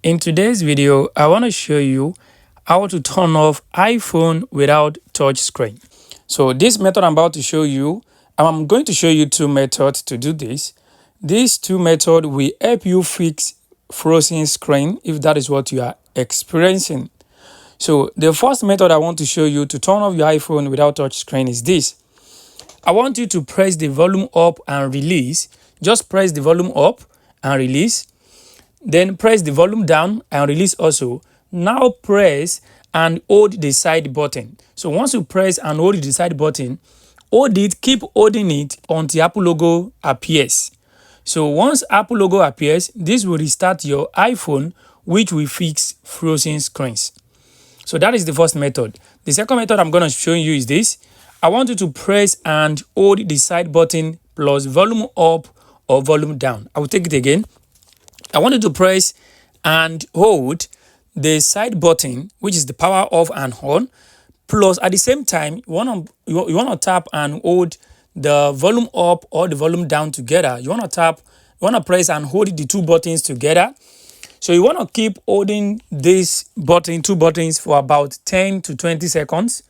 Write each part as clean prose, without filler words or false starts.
In today's video, I want to show you how to turn off iPhone without touch screen. So this method I'm about to show you, I'm going to show you two methods to do this. These two methods will help you fix frozen screen if that is what you are experiencing. So the first method I want to show you to turn off your iPhone without touch screen is this. I want you to press the volume up and release. Just press the volume up and release. Then press the volume down and release also. Now press and hold the side button. So once you press and hold the side button, hold it, keep holding it until Apple logo appears. So once Apple logo appears, this will restart your iPhone, which will fix frozen screens. So that is the first method. The second method I'm going to show you is this. I want you to press and hold the side button plus volume up or volume down. I will take it again. I want you to press and hold the side button, which is the power off and on, plus at the same time, you want to tap and hold the volume up or the volume down together. You want to press and hold the two buttons together. So you want to keep holding this button, two buttons, for about 10 to 20 seconds.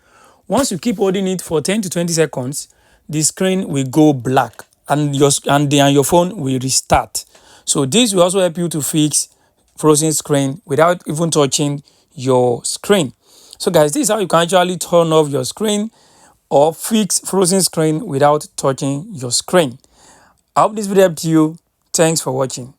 Once you keep holding it for 10 to 20 seconds, the screen will go black and your phone will restart. So this will also help you to fix frozen screen without even touching your screen. So guys, this is how you can actually turn off your screen or fix frozen screen without touching your screen. I hope this video helped you. Thanks for watching.